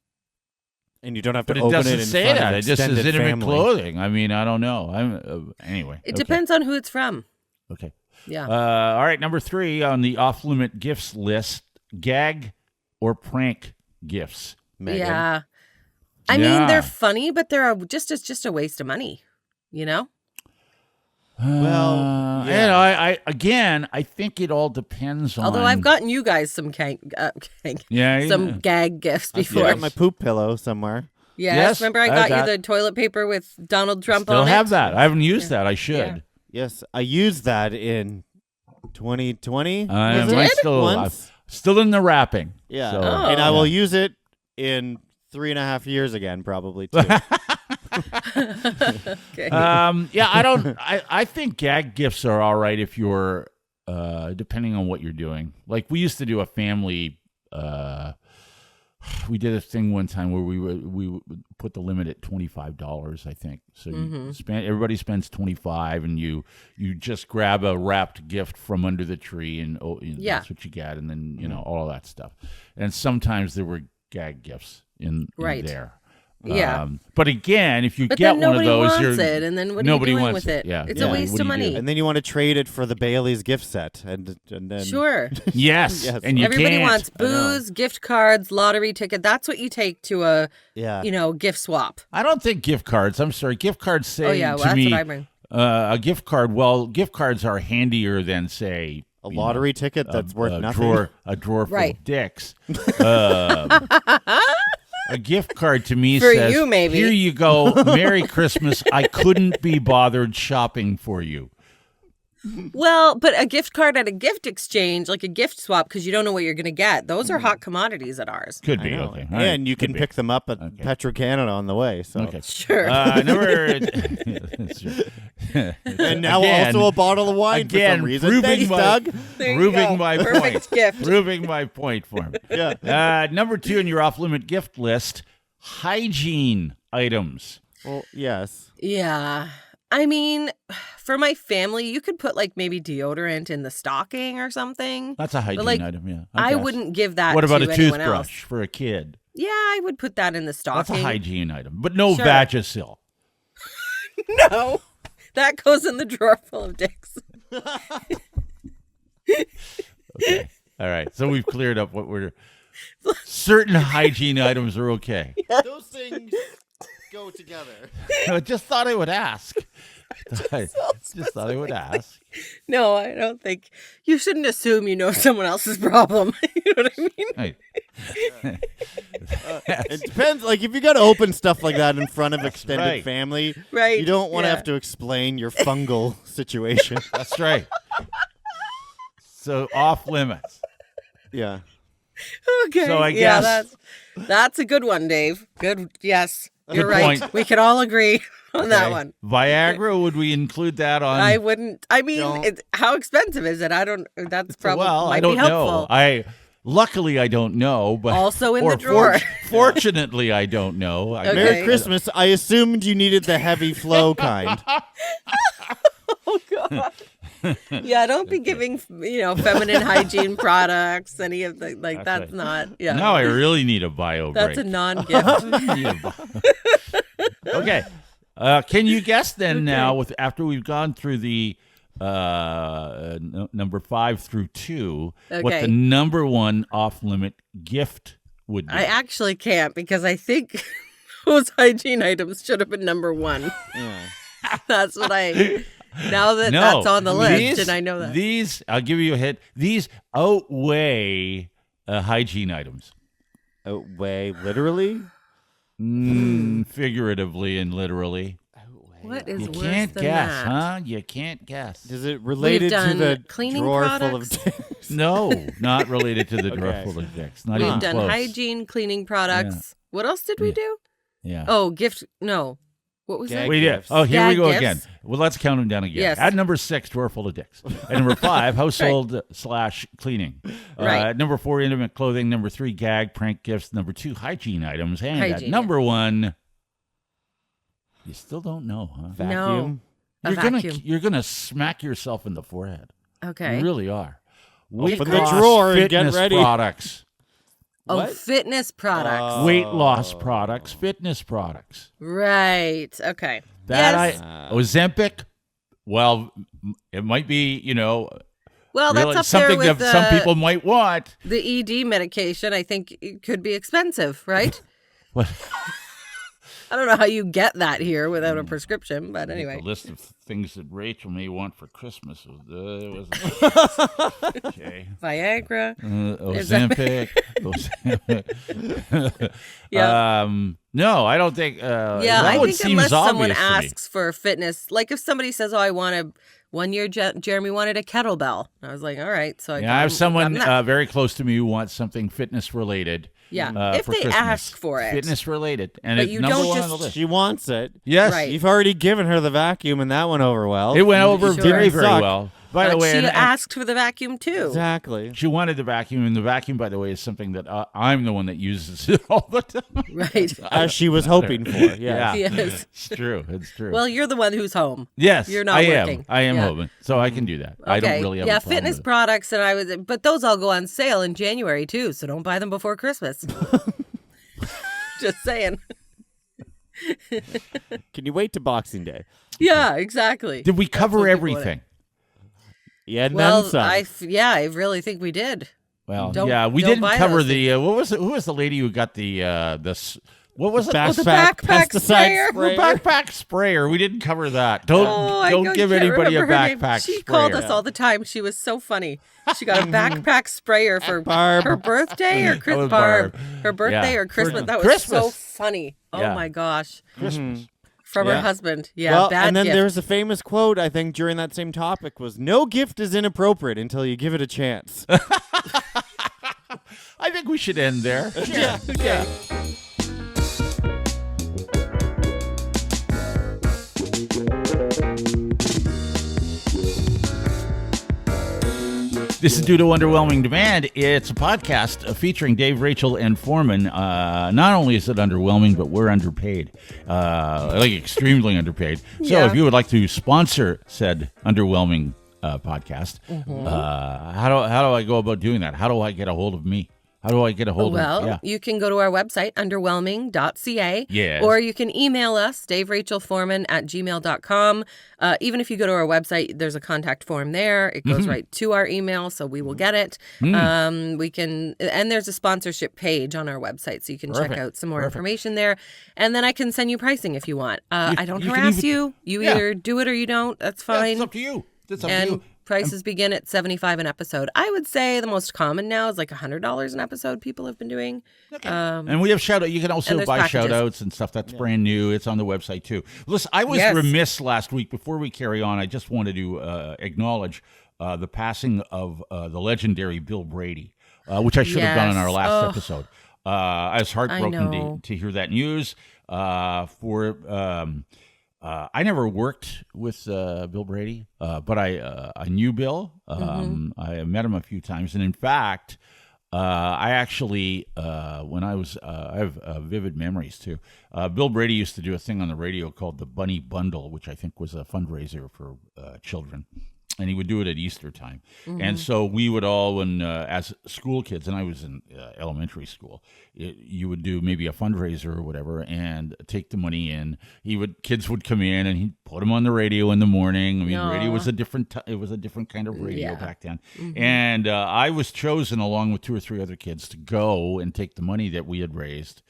And you don't have to But it open doesn't it in say front that. of It just says extended intimate family. clothing. I mean, I don't know. Anyway. It okay. depends on who it's from. Okay. Yeah. All right. Number 3 on the off-limit gifts list: gag or prank gifts. Megan. Yeah. I Yeah. mean, they're funny, but it's just a waste of money, you know? Well, And I think it all depends on. Although I've gotten you guys some some gag gifts I before. got my poop pillow somewhere. Yes, Remember I I got got- you the toilet paper with Donald Trump Still on have it? that. I haven't used that. I should. Yeah. Yes, I used that in 2020. I'm was it? still Once? still in the wrapping. Yeah, So, Oh. and I will use it in 3.5 years again, probably too. Okay. I think gag gifts are all right if you're depending on what you're doing. Like we used to do a family. We did a thing one time where we would put the limit at $25. I think so. You everybody spends $25, and you just grab a wrapped gift from under the tree, and Yeah. that's what you get, and then all that stuff. And sometimes there were gag gifts in Right. there. Yeah. But again, if you But get then one of nobody those, wants it, and then what are you nobody doing wants with it? Yeah, It's yeah. a waste What of do you do? money. And then you want to trade it for the Bailey's gift set, and then Sure. Yes, Yes. and you Everybody can't. wants booze, gift cards, lottery ticket. That's what you take to a, Yeah. gift swap. I don't think gift cards. I'm sorry, gift cards say Oh, yeah. Well, to that's me what I bring. a gift card. Well, gift cards are handier than say A lottery ticket that's worth nothing. A drawer full Right. of dicks. A gift card to me For says, you, maybe. "Here you go, Merry Christmas. I couldn't be bothered shopping for you." Well, but a gift card at a gift exchange, like a gift swap, because you don't know what you're going to get. Those are hot commodities at ours. Could I be know. okay, all right, And you could can be. pick them up at Petro-Canada on the way. So. Okay. Sure. Number. And now Again- also a bottle of wine for Again, some reason. proving Thanks, my- Doug. There you proving go. my Perfect point. gift. Proving my point for him. Yeah. Number 2 in your off-limit gift list: hygiene items. Well, yes. Yeah. I mean, for my family, you could put like maybe deodorant in the stocking or something. That's a hygiene like, item. Yeah. I guess. wouldn't give that What about to a anyone toothbrush else. for a kid? Yeah, I would put that in the That's stocking. a hygiene item, but no Sure. Vagisil. No, that goes in the drawer full of dicks. Okay. All right. So we've cleared up what we're. Certain hygiene items are okay. Those things go together. I just thought I would ask. Just thought I would ask. No, I don't think you shouldn't assume you know someone else's problem. You know what I mean? Hey. It depends. Like, if you got to open stuff like that in front of extended right. family, Right, you don't want to yeah. have to explain your fungal situation. That's right. So off limits. Yeah. Okay. So I yeah, guess- that's a good one, Dave. Good. Yes, you're Good right. point. We can all agree on that Okay. one. Viagra, would we include that on? I wouldn't. I mean, Don't. how expensive is it? I don't. That's probably well, might I don't be helpful. know. Luckily I don't know, but Also in or the drawer. Fortunately, I don't know. Okay. Merry Christmas. I assumed you needed the heavy flow kind. Oh God. Yeah, don't be giving feminine hygiene products. Any of the like. That's right. not. Yeah. Now I really need a bio That's break. a non-gift. Okay. Can you guess then now after we've gone through the number 5 through 2 what Okay. the number 1 off-limit gift would be? I actually can't because I think those hygiene items should have been number 1. Yeah. That's what I. Now that No, that's on the list, these- and I know that. These, I'll give you a hint. These outweigh hygiene items. Outweigh literally? Figuratively and literally. What is You worse can't than guess, that? huh? You can't guess. Is it related to done the cleaning drawer full of products. dicks? No, not related to the drawer Okay. full of dicks. Not We've even done close. hygiene, cleaning products. What else did we do? Yeah. Oh, gift. No. What was Gag that? We did. gifts. Oh, here we Gag go gifts? again. Well, let's count them down again. Yes. At number 6, drawer full of dicks. At number 5, household / cleaning. Right. At number 4, intimate clothing. Number 3, gag, prank gifts. Number 2, hygiene items. And at Hygiene. number 1, you still don't know, huh? Vacuum? A vacuum. You're gonna smack yourself in the forehead. Okay. You really are. Open Weight the loss drawer and get fitness ready. Products. Oh, What? fitness products. Weight loss products. Fitness products. Right. Okay. That yes. Ozempic. Well, it might be, Well, really that's up something there with that some people might want. the ED medication. I think it could be expensive, right? But I don't know how you get that here without a prescription, but anyway. the list of things that Rachel may want for Christmas was okay. Viagra. Ozempic. Yeah. No, I don't think. Yeah, that I one think seems unless someone obvious to me. asks for fitness, like if somebody says, "Oh, I want a." One year, Jeremy wanted a kettlebell. I was like, "All right." So I Yeah, I have someone got him that. very close to me who wants something fitness related. Yeah, if for they Christmas. ask for it. Fitness related, and But it's you number don't 1 on just- the list. She wants it. Yes, Right. You've already given her the vacuum, and that went over well. it went over Sure. very, Didn't very suck. well. By the But way, she and asked for the vacuum too. Exactly. she wanted the vacuum, and the vacuum, by the way, is something that I'm the one that uses it all the time. Right. As she was hoping for. Yeah. Yes. It's true. It's true. Well, you're the one who's home. yes, you're not I am. working. I am Yeah. hoping, so I can do that. I don't really have a problem fitness with it. products, and but those all go on sale in January too. So don't buy them before Christmas. Just saying. Can you wait to Boxing Day? Yeah, exactly. Did we That's what cover people everything? Yeah, Well, none some. I really think we did. Well, Don't- we don't didn't buy cover those the who was the lady who got the what was it? Backpack the backpack pesticide sprayer. sprayer. Backpack sprayer. We didn't cover that. Don't give can't anybody a remember her name. backpack She sprayer. called us all the time. She was so funny. She got a backpack sprayer for Barb. her birthday or That Christmas. was Barb. Her birthday Yeah. or Christmas. For That was so Christmas. funny. Oh Yeah. my gosh. Christmas. From her Yeah. husband. Yeah, Well, bad and then gift. there's a famous quote, I think, during that same topic was, "No gift is inappropriate until you give it a chance." I think we should end there. Yeah. Yeah. This is due to Underwhelming Demand. It's a podcast featuring Dave, Rachel, and Forman. Not only is it underwhelming, but we're underpaid, like extremely underpaid. So Yeah. if you would like to sponsor said Underwhelming podcast, how do I go about doing that? How do I get a hold of me? How do I get a hold Well, of? Yeah. you can go to our website, underwhelming.ca. Yes. Or you can email us, daverachelforman@gmail.com. Even if you go to our website, there's a contact form there. It goes right to our email, so we will get it. We can, and there's a sponsorship page on our website, so you can check Perfect. out some more information there. And then I can send you pricing if you want. I don't you can harass even- you. You Yeah. either do it or you don't. That's Yeah, fine. it's up to you. It's up to And you. prices begin at $75 an episode. I would say the most common now is like $100 an episode people have been doing. And we have shout out. You can also and there's buy packages. shout outs and stuff. That's brand new. It's on the website too. Listen, I was Yes. remiss last week. Before we carry on, I just wanted to acknowledge the passing of the legendary Bill Brady, which I should have done in our Yes. last Oh. episode. I was heartbroken know. to hear that news. I never worked with Bill Brady, but I knew Bill. I met him a few times, and in fact, I actually when I was I have vivid memories too. Bill Brady used to do a thing on the radio called the Bunny Bundle, which I think was a fundraiser for children. And he would do it at Easter time. And so we would all, when as school kids, and I was in elementary school, you would do maybe a fundraiser or whatever and take the money in. Kids would come in and he'd put them on the radio in the morning. I mean, radio was a different it was a different kind of radio Yeah. back then. And I was chosen along with 2 or 3 other kids to go and take the money that we had raised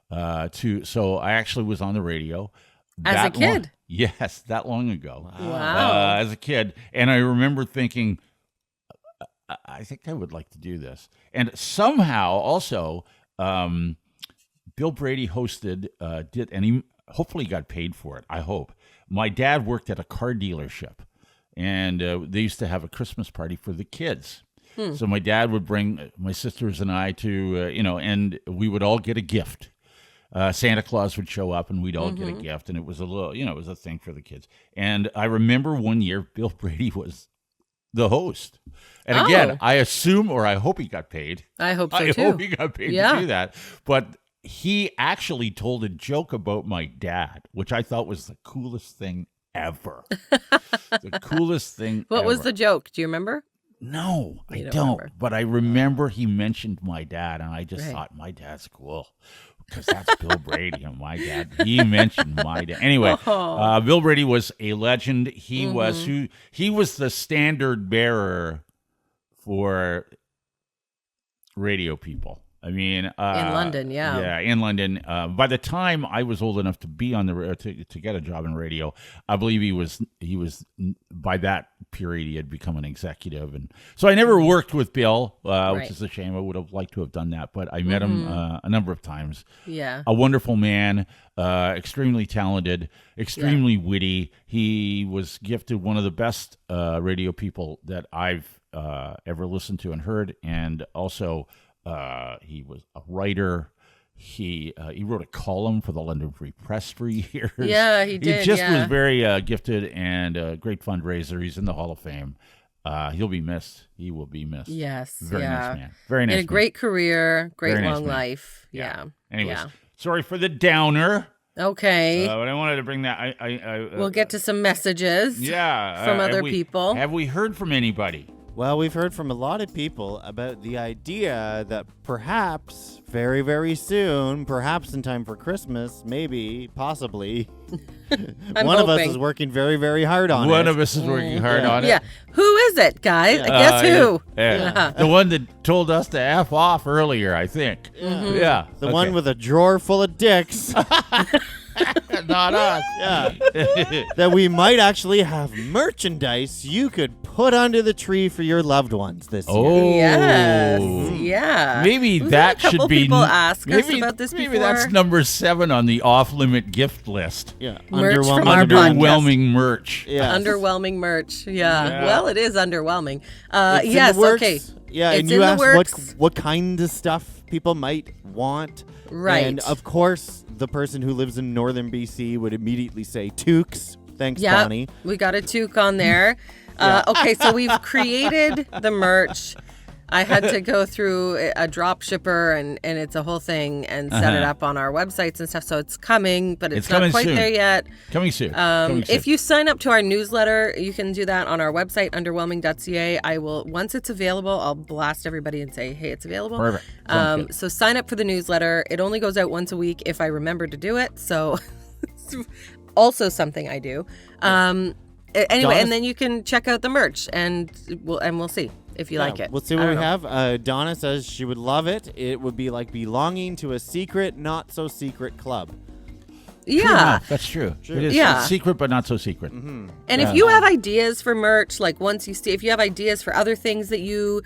so I actually was on the radio. As a that long- kid? Yes, that long ago. Wow. As a kid. And I remember thinking, I think I would like to do this. And somehow also, Bill Brady hosted, and he hopefully got paid for it, I hope. My dad worked at a car dealership, and they used to have a Christmas party for the kids. So my dad would bring my sisters and I to, and we would all get a gift. Santa Claus would show up and we'd all get a gift, and it was a little, it was a thing for the kids. And I remember one year Bill Brady was the host. And again, I assume, or I hope he got paid. I hope so I too. hope he got paid Yeah. to do that. But he actually told a joke about my dad, which I thought was the coolest thing ever. The coolest thing What ever. was the joke? Do you remember? No, I You don't don't. remember. But I remember he mentioned my dad, and I just Right. thought my dad's cool because that's Bill Brady and my dad. He mentioned my dad. Anyway, Bill Brady was a legend. He was the standard bearer for radio people. I mean, in London, yeah. yeah, in London. By the time I was old enough to be on the to get a job in radio, I believe he was by that period he had become an executive, and so I never worked with Bill, which is a shame. I would have liked to have done that, but I met him a number of times. Yeah. A wonderful man, extremely talented, extremely witty. He was gifted one of the best radio people that I've ever listened to and heard, and also. He was a writer. He wrote a column for the London Free Press for years. Yeah, he did, He just yeah. was very gifted and a great fundraiser. He's in the Hall of Fame. He'll be missed. He will be missed. Yes. Very yeah. nice man. Very nice In a man. great career, great Very nice long man. life. Yeah. Anyways, Yeah. sorry for the downer. Okay. But I wanted to bring that. We'll get to some messages Yeah. from other have we- people. Have we heard from anybody? Well, we've heard from a lot of people about the idea that perhaps very, very soon, perhaps in time for Christmas, maybe, possibly, one of us is working very, very hard on it. One of us is working hard on it. Yeah. Who is it, guys? Guess who? Yeah. The one that told us to F off earlier, I think. Mm-hmm. Yeah. The one with a drawer full of dicks. Not us. Yeah. That we might actually have merchandise you could put under the tree for your loved ones this year. Oh. Yes. Yeah. Maybe We've that had a couple should be. people ask us maybe, about this maybe before. that's number 7 on the off-limit gift list. Yeah. Merch from our Underwhelming merch. Yeah. Underwhelming merch. Yeah. Well, it is underwhelming. It's Yes. in the works. Okay. Yeah, It's and in you the asked works. what kind of stuff people might want. Right. And of course, the person who lives in northern BC would immediately say toques. Thanks, Yeah. Bonnie. We got a toque on there. Okay, so we've created the merch. I had to go through a drop shipper and it's a whole thing and set it up on our websites and stuff. So it's coming, but it's not coming quite soon. there yet. Coming soon. Coming soon. If you sign up to our newsletter, you can do that on our website, underwhelming.ca. I will, once it's available, I'll blast everybody and say, hey, it's available. Perfect. Sounds good. So sign up for the newsletter. It only goes out once a week if I remember to do it. So it's also something I do. Anyway, and then you can check out the merch and we'll see if you like it. We'll see what we have. Donna says she would love it. It would be like belonging to a secret, not so secret club. Yeah. True enough. That's true. It is Yeah. it's secret, but not so secret. Mm-hmm. And if you have ideas for merch, like once you see, if you have ideas for other things that you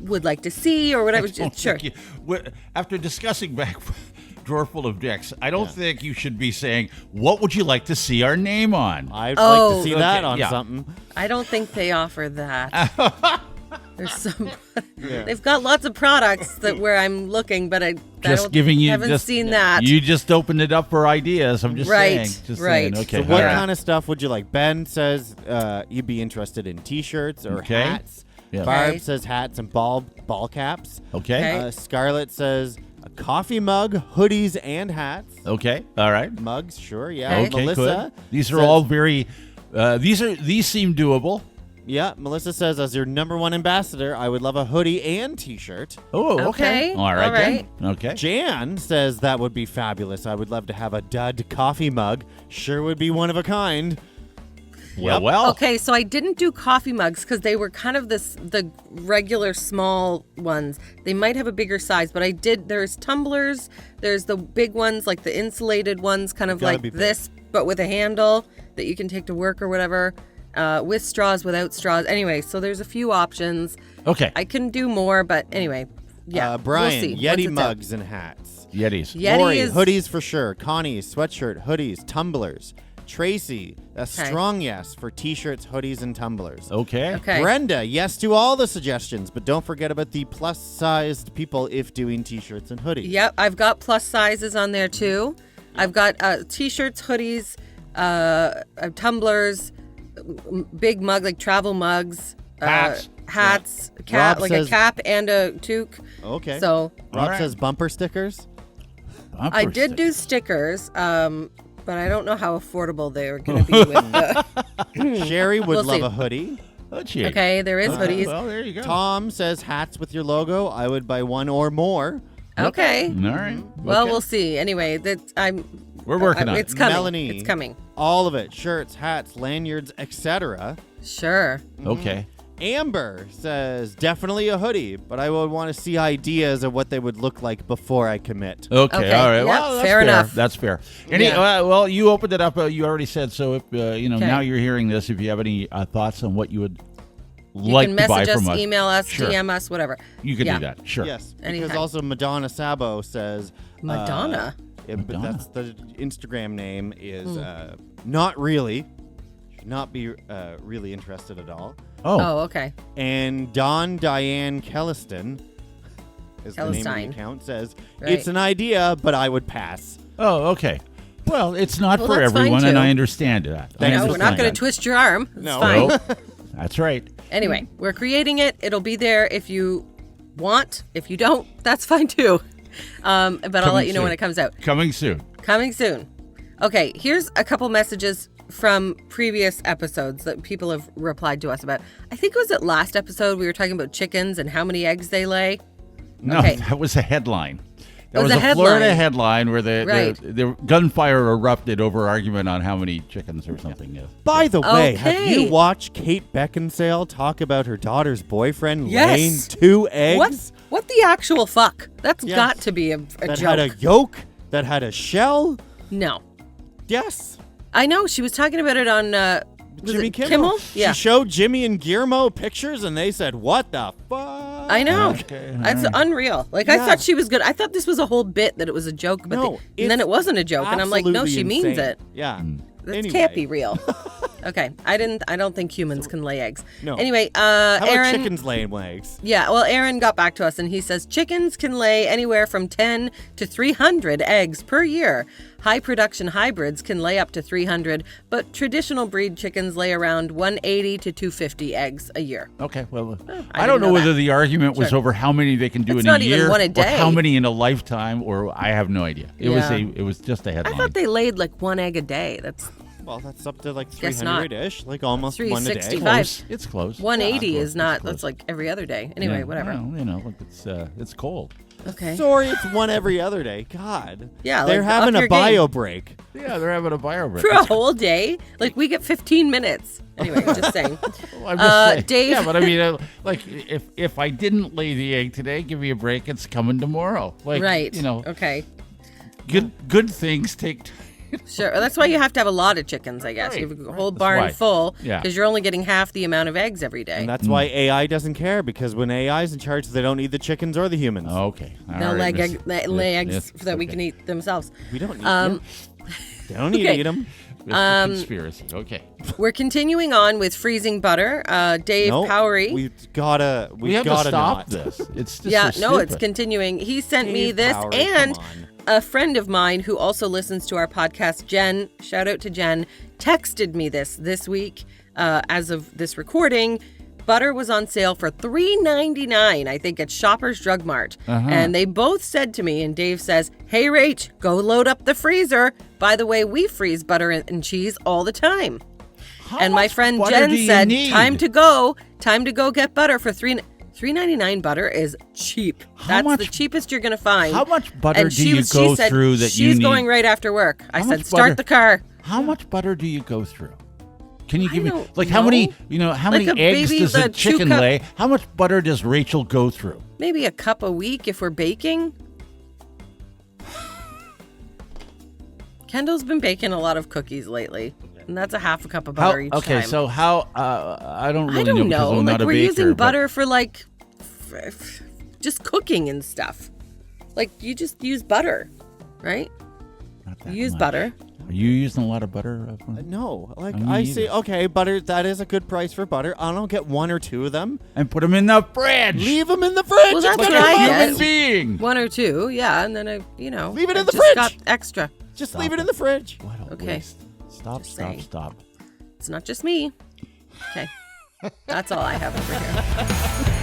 would like to see or whatever, sure. After discussing back drawer full of dicks, I don't think you should be saying, what would you like to see our name on? I'd like to see that Okay, on yeah. something. I don't think they offer that. There's some. They've got lots of products where I'm looking, but I haven't seen that. You just opened it up for ideas. I'm just saying. Just right. saying. Okay. So what all right. kind of stuff would you like? Ben says you'd be interested in T-shirts or Okay. hats. Yeah. Barb Okay. says hats and ball caps. Okay. Okay. Scarlett says a coffee mug, hoodies, and hats. Okay. All right. Mugs, sure, yeah. Okay. Okay. Melissa Good. These are says- all very. These seem doable. Yeah, Melissa says, as your number one ambassador, I would love a hoodie and T-shirt. Oh. Okay. All right. All right. Then. Okay. Jan says that would be fabulous. I would love to have a dud coffee mug. Sure would be one of a kind. Well. Okay, so I didn't do coffee mugs because they were kind of the regular small ones. They might have a bigger size, but I did. There's tumblers. There's the big ones, like the insulated ones, kind of Gotta like be big. this, but with a handle that you can take to work or whatever. With straws, without straws. Anyway, so there's a few options. Okay. I can do more, but anyway, yeah. Brian, we'll see once Yeti it's out. mugs and hats. Yetis. Yeti Lori, is hoodies for sure. Connie, sweatshirt, hoodies, tumblers. Tracy, a Okay. strong yes for T-shirts, hoodies, and tumblers. Okay. Okay. Brenda, yes to all the suggestions, but don't forget about the plus-sized people if doing T-shirts and hoodies. Yep, I've got plus sizes on there too. I've got T-shirts, hoodies, tumblers, big mug like travel mugs, Hats. hats, Rob like says- a cap and a toque. Okay. So Rob All right. says bumper stickers. I did do stickers, but I don't know how affordable they are going to be with the. Sherry would We'll love see. a hoodie. Oh, gee. Okay, there is hoodies. Well, there you go. Tom says hats with your logo. I would buy one or more. Okay. All right. Well, Okay. we'll see. Anyway, We're working on it. It's coming. Melanie. It's coming. All of it. Shirts, hats, lanyards, etc. Sure. Okay. Amber says definitely a hoodie, but I would want to see ideas of what they would look like before I commit. Okay. Okay, All right. yeah, Well, that's fair enough. That's fair. Yeah. Well, you opened it up. You already said so. If Okay. now you're hearing this, if you have any thoughts on what you would You like can to buy message us, from us, email us, Sure. DM us, whatever. you can Yeah. do that. Sure. Yes, because Anytime. also Madonna Sabo says Madonna? But Madonna. that's the Instagram name is not really. Should not be really interested at all. Oh, okay. And Dawn Diane Kelliston is the name of the Kellistine. account, says, Right. it's an idea, but I would pass. Oh, okay. Well, it's not Well, for that's fine, everyone, and too. I understand that. I Thanks No, for we're not going understand to twist your arm. It's No. fine. that. Nope. That's right. Anyway, we're creating it. It'll be there if you want. If you don't, that's fine too. But I'll Coming let you know soon. when it comes out. Coming soon. Coming soon. Okay, here's a couple messages from previous episodes that people have replied to us about. I think it was at last episode we were talking about chickens and how many eggs they lay. No, Okay. that was a headline. That It was was a a Florida headline. headline where Right. the gunfire erupted over argument on how many chickens or something. Yeah. By the way, have Okay. you watched Kate Beckinsale talk about her daughter's boyfriend Yes. laying 2 eggs What the actual fuck? That's Yes. got to be a that joke. had a yolk, that had a shell? No. Yes. I know. She was talking about it on was Jimmy it Kimmel. Yeah. She showed Jimmy and Guillermo pictures, and they said, "What the fuck?" I know. Okay, all That's right. unreal. Like, I Yeah. thought she was good. I thought this was a whole bit, that it was a joke, but No, and then it's it wasn't a joke. And I'm like, no, absolutely she means insane. it. Yeah. This Anyway. can't be real. Okay. I don't think humans can lay eggs. No. Anyway, How about Aaron. chickens laying eggs? Yeah, well, Aaron got back to us and he says chickens can lay anywhere from 10 to 300 eggs per year. High production hybrids can lay up to 300, but traditional breed chickens lay around 180 to 250 eggs a year. Okay, well, I I don't didn't know know whether that. the argument was Sure. over how many they can do It's in a not even year, one a or day. how many in a lifetime, or I have no idea. It was just a I headline. thought they laid like 1 egg a day. That's Well, that's up to like Guess not. 300-ish, like almost one a day. 365. Close. It's close. 180 Yeah, is close. not, It's close. that's like every other day. Anyway, Yeah, whatever. Well, look, it's cold. Okay. Sorry, it's one every other day. God. Yeah, They're like, having up a your game. bio break. Yeah, they're having a bio break. For a whole day? Like, we get 15 minutes. Anyway, just saying. Well, I'm just saying. Dave- Yeah, but I mean, like, if I didn't lay the egg today, give me a break. It's coming tomorrow. Like, Right. You know, Okay. good things take time. Sure. Well, that's why you have to have a lot of chickens, I guess. You have a whole That's barn why. full Yeah. because you're only getting half the amount of eggs every day. And that's why AI doesn't care, because when AI's in charge, they don't need the chickens or the humans. Okay. All They'll right, lay eggs yes, so that we okay. can eat themselves. We don't need Um, them. They don't need okay. to eat them. It's a conspiracy. Okay. We're continuing on with freezing butter. Dave No, Powery. we gotta stop not. this. It's just Yeah, so no, it's stupid. continuing. He sent me Dave this, Powery, and come on. a friend of mine who also listens to our podcast, Jen, shout out to Jen, texted me this week as of this recording. Butter was on sale for $3.99, I think, at Shoppers Drug Mart. And they both said to me, and Dave says, "Hey, Rach, go load up the freezer. By the way, we freeze butter and cheese all the time." And my much friend butter Jen do you said, need? time to go get butter for $3.99. Butter is cheap. That's the much- cheapest you're going to find. How much butter And do she you was- she go said through that you she's need? going right after work. I How said, much start butter- the car. How much butter do you go through? Can you give me don't like how many know. how Like many a eggs baby, does a the 2 chicken cup- lay? How much butter does Rachel go through? Maybe a cup a week if we're baking. Kendall's been baking a lot of cookies lately, and that's a half a cup of butter each okay, time. so how I don't really I don't know because know. I'm Like, not a we're baker. using but- butter for like just cooking and stuff. Like, you just use butter, right? Not that You use much. butter. Are you using a lot of butter? No, like Me I either. say, okay, butter. That is a good price for butter. I don't get 1 or 2 of them. And put them in the fridge. Leave them in the fridge. Well, that's like what a I human get. being. 1 or 2, yeah, and then Leave it in I the just fridge. got extra. Just leave it in the fridge. What a Okay. waste. Stop, Just stop, saying. stop. It's not just me. Okay, that's all I have over here.